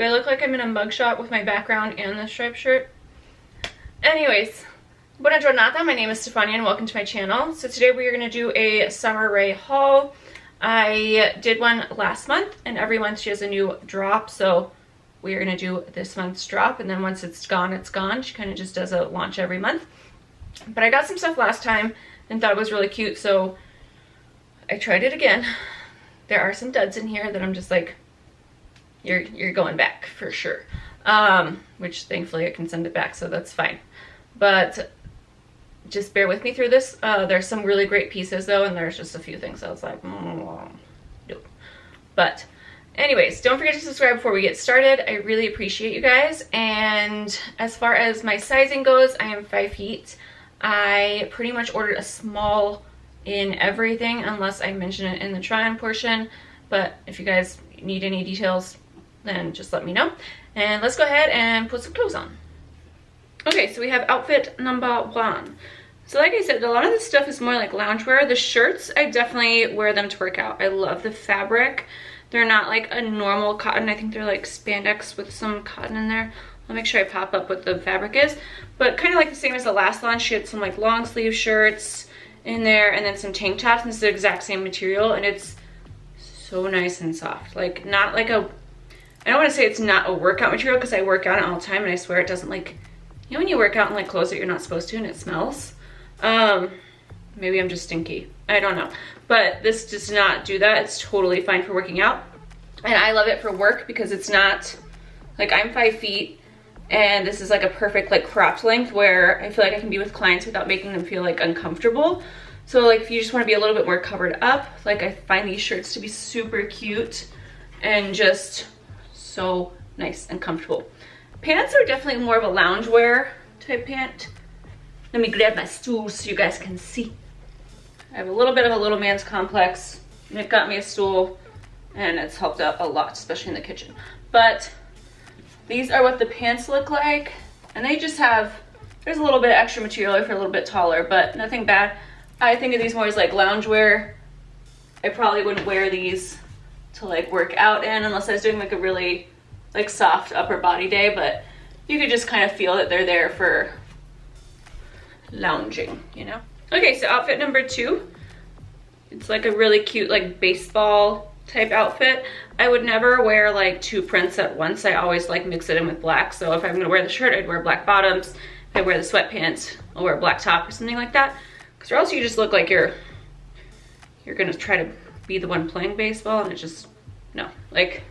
Do I look like I'm in a mugshot with my background and the striped shirt? Anyways, buona giornata. My name is Stefania and welcome to my channel. So today we are going to do a Sommer Ray haul. I did one last month, and every month she has a new drop, so we are going to do this month's drop, and then once it's gone, it's gone. She kind of just does a launch every month. But I got some stuff last time and thought it was really cute, so I tried it again. There are some duds in here that I'm just like, you're going back for sure. Which thankfully I can send it back, so that's fine. But just bear with me through this. There's some really great pieces though, and there's just a few things I was like, nope. But anyways, don't forget to subscribe before we get started. I really appreciate you guys. And as far as my sizing goes, I am 5 feet. I pretty much ordered a small in everything unless I mention it in the try-on portion. But if you guys need any details, then just let me know. And let's go ahead and put some clothes on. Okay, so we have outfit number 1. So like I said, a lot of this stuff is more like loungewear. The shirts, I definitely wear them to work out. I love the fabric. They're not like a normal cotton. I think they're like spandex with some cotton in there. I'll make sure I pop up what the fabric is. But kind of like the same as the last launch, she had some like long sleeve shirts in there and then some tank tops. And it's the exact same material and it's so nice and soft. Like not like a, I don't want to say it's not a workout material because I work out it all the time and I swear it doesn't like, you know when you work out in like clothes that you're not supposed to and it smells? Maybe I'm just stinky. I don't know. But this does not do that. It's totally fine for working out. And I love it for work because it's not, like I'm 5 feet and this is like a perfect like cropped length where I feel like I can be with clients without making them feel like uncomfortable. So like if you just want to be a little bit more covered up, like I find these shirts to be super cute and just so nice and comfortable. Pants are definitely more of a loungewear type pant. Let me grab my stool so you guys can see. I have a little bit of a little man's complex. Nick got me a stool and it's helped out a lot, especially in the kitchen. But these are what the pants look like. And they just have, there's a little bit of extra material if you're a little bit taller, but nothing bad. I think of these more as like loungewear. I probably wouldn't wear these to like work out in unless I was doing like a really like soft upper body day, but you could just kind of feel that they're there for lounging, you know? Okay, so outfit number 2. It's like a really cute like baseball type outfit. I would never wear like 2 prints at once. I always like mix it in with black. So if I'm gonna wear the shirt, I'd wear black bottoms. If I wear the sweatpants, I'll wear a black top or something like that. Because or else you just look like you're gonna try to be the one playing baseball and it's just, no, like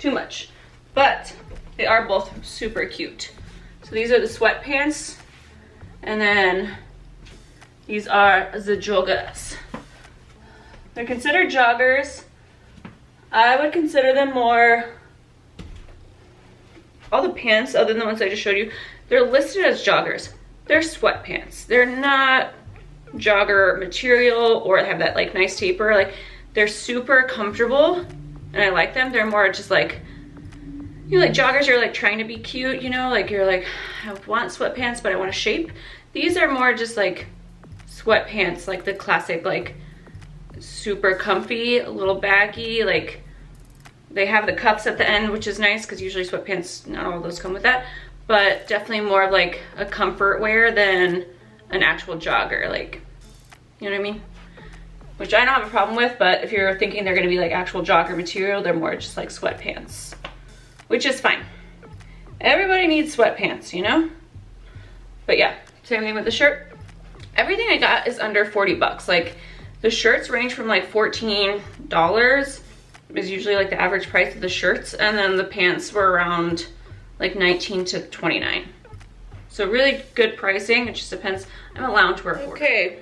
too much. But they are both super cute. So these are the sweatpants. And then these are the joggers. They're considered joggers. I would consider them more, all the pants other than the ones I just showed you, they're listed as joggers. They're sweatpants. They're not jogger material or have that like nice taper. Like they're super comfortable and I like them. They're more just like, you know, like joggers are like trying to be cute, you know, like you're like, I want sweatpants, but I want a shape. These are more just like sweatpants, like the classic, like super comfy, a little baggy, like they have the cuffs at the end, which is nice because usually sweatpants, not all of those come with that, but definitely more of like a comfort wear than an actual jogger, like, you know what I mean? Which I don't have a problem with, but if you're thinking they're gonna be like actual jogger material, they're more just like sweatpants. Which is fine. Everybody needs sweatpants, you know? But yeah, same thing with the shirt. Everything I got is under 40 bucks. Like the shirts range from like $14 is usually like the average price of the shirts. And then the pants were around like 19 to 29. So really good pricing. It just depends. I'm a loungewear. Okay,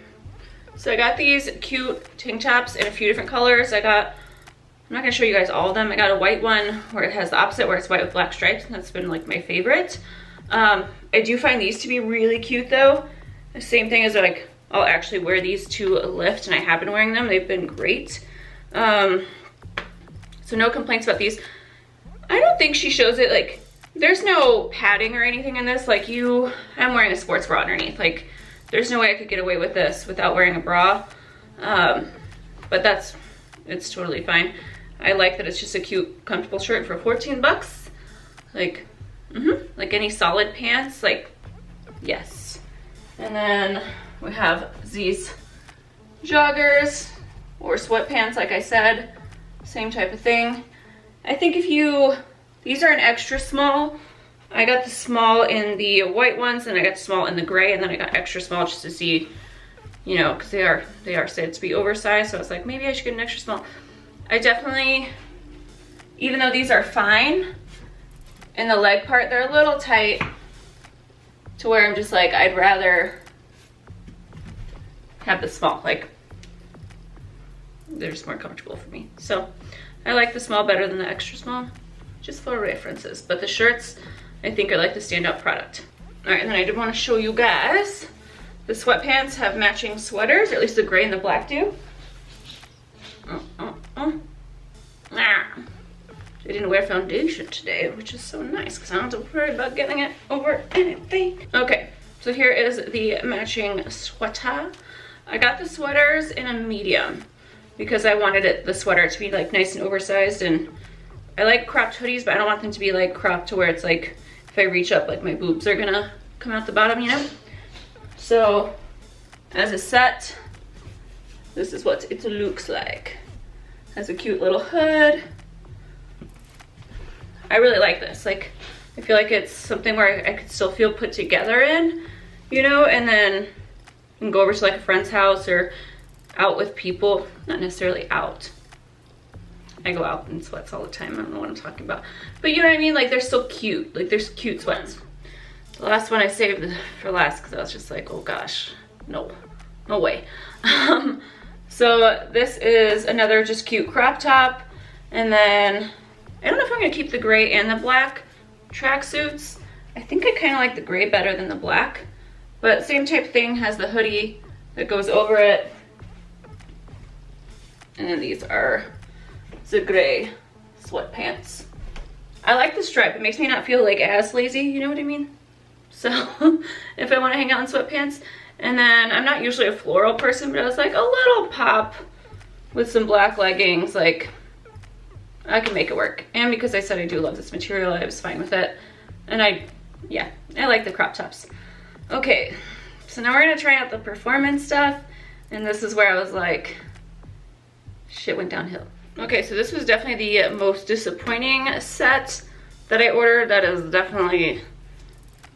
so I got these cute tank tops in a few different colors. I'm not gonna show you guys all of them. I got a white one where it has the opposite, where it's white with black stripes, and that's been like my favorite. I do find these to be really cute though. The same thing as like, I'll actually wear these to a lift and I have been wearing them. They've been great. So no complaints about these. I don't think she shows it, like, there's no padding or anything in this. Like I'm wearing a sports bra underneath. Like there's no way I could get away with this without wearing a bra. But it's totally fine. I like that it's just a cute, comfortable shirt for 14 bucks. Like, like any solid pants, like, yes. And then we have these joggers or sweatpants, like I said, same type of thing. I think these are an extra small. I got the small in the white ones, and I got the small in the gray, and then I got extra small just to see, you know, because they are said to be oversized, so I was like, maybe I should get an extra small. I definitely, even though these are fine, in the leg part, they're a little tight to where I'm just like, I'd rather have the small. Like, they're just more comfortable for me. So I like the small better than the extra small, just for references. But the shirts, I think, are like the standout product. All right, and then I did want to show you guys, the sweatpants have matching sweaters, or at least the gray and the black do. I didn't wear foundation today, which is so nice because I don't have to worry about getting it over anything. Okay, so here is the matching sweater. I got the sweaters in a medium because I wanted the sweater to be like nice and oversized, and I like cropped hoodies, but I don't want them to be like cropped to where it's like, if I reach up, like my boobs are gonna come out the bottom, you know? So as a set, this is what it looks like. Has a cute little hood. I really like this. Like, I feel like it's something where I could still feel put together in, you know, and then I can go over to like a friend's house or out with people. Not necessarily out. I go out in sweats all the time. I don't know what I'm talking about. But you know what I mean? Like, they're still cute. Like, there's cute sweats. The last one I saved for last because I was just like, oh gosh, no way. So this is another just cute crop top. And then I don't know if I'm gonna keep the gray and the black tracksuits. I think I kind of like the gray better than the black, but same type thing, has the hoodie that goes over it. And then these are the gray sweatpants. I like the stripe. It makes me not feel like as lazy, you know what I mean? So if I want to hang out in sweatpants. And then I'm not usually a floral person, but I was like, a little pop with some black leggings, like, I can make it work. And because I said I do love this material, I was fine with it. And I like the crop tops. Okay, so now we're gonna try out the performance stuff. And this is where I was like, shit went downhill. Okay, so this was definitely the most disappointing set that I ordered. That is definitely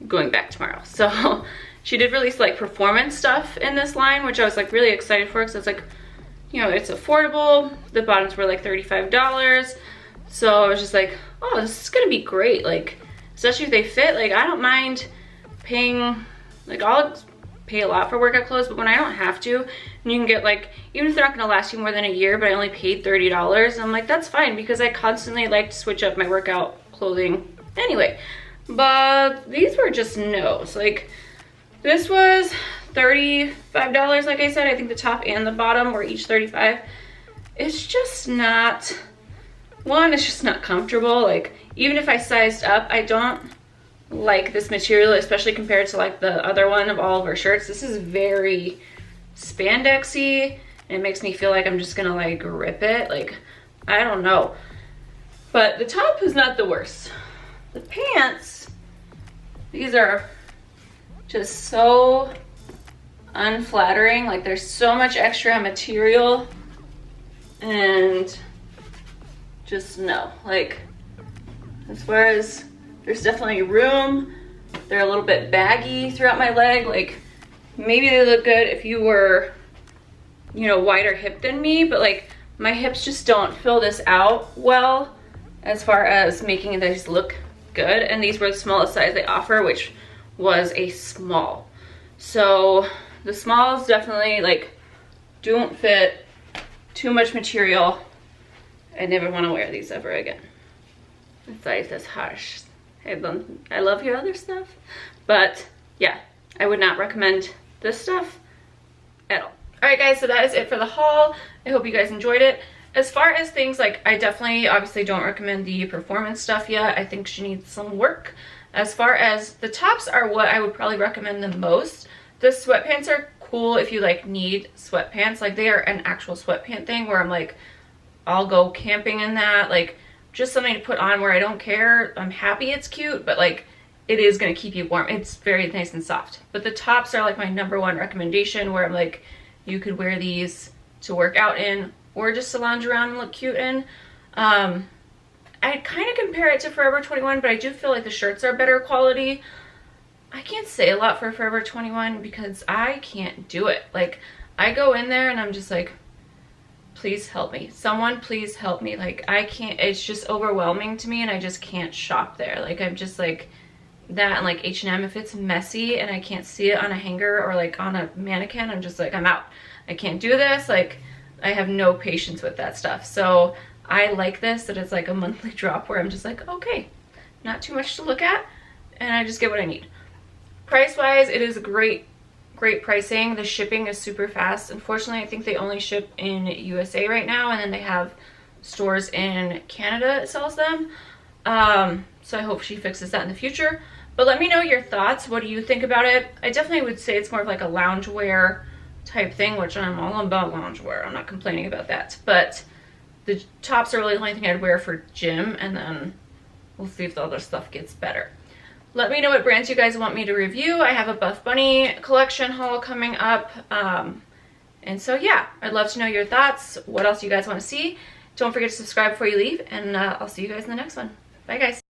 going back tomorrow. So she did release like performance stuff in this line, which I was like really excited for because I was like, you know, it's affordable. The bottoms were like $35. So I was just like, oh, this is gonna be great. Like, especially if they fit, like, I don't mind paying, like, I'll pay a lot for workout clothes, but when I don't have to, and you can get like, even if they're not gonna last you more than a year, but I only paid $30, I'm like, that's fine because I constantly like to switch up my workout clothing anyway. But these were just no's. Like, this was $35, like I said. I think the top and the bottom were each $35. It's just not, one, it's just not comfortable. Like, even if I sized up, I don't like this material, especially compared to like the other one of all of our shirts. This is very spandexy. It makes me feel like I'm just gonna like rip it. Like, I don't know. But the top is not the worst. The pants, these are just so unflattering. Like, there's so much extra material and just no. Like, as far as, there's definitely room. They're a little bit baggy throughout my leg. Like, maybe they look good if you were, you know, wider hip than me, but like my hips just don't fill this out well as far as making these look good. And these were the smallest size they offer, which was a small. So the smalls definitely like don't fit, too much material. I never want to wear these ever again. The size is harsh. I love your other stuff, but yeah, I would not recommend this stuff at all. All right, guys, so that is it for the haul. I hope you guys enjoyed it. As far as things, like, I definitely obviously don't recommend the performance stuff yet. I think she needs some work. As far as the tops are what I would probably recommend the most. The sweatpants are cool if you like need sweatpants. Like, they are an actual sweatpant thing where I'm like, I'll go camping in that. Like, just something to put on where I don't care. I'm happy it's cute, but like it is going to keep you warm. It's very nice and soft. But the tops are like my #1 recommendation, where I'm like, you could wear these to work out in or just to lounge around and look cute in. I kind of compare it to Forever 21, but I do feel like the shirts are better quality. I can't say a lot for Forever 21 because I can't do it. Like, I go in there and I'm just like, please help me. Someone please help me. Like, I can't, it's just overwhelming to me and I just can't shop there. Like, I'm just like that, and like H&M, if it's messy and I can't see it on a hanger or like on a mannequin, I'm just like, I'm out. I can't do this. Like, I have no patience with that stuff. So I like this, that it's like a monthly drop where I'm just like, okay, not too much to look at and I just get what I need. Price wise, it is great pricing. The shipping is super fast. Unfortunately, I think they only ship in USA right now, and then they have stores in Canada that sells them. So I hope she fixes that in the future. But let me know your thoughts. What do you think about it? I definitely would say it's more of like a loungewear type thing, which I'm all about loungewear. I'm not complaining about that. But the tops are really the only thing I'd wear for gym, and then we'll see if the other stuff gets better. Let me know what brands you guys want me to review. I have a Buff Bunny collection haul coming up. And so yeah, I'd love to know your thoughts. What else you guys want to see? Don't forget to subscribe before you leave, and I'll see you guys in the next one. Bye guys.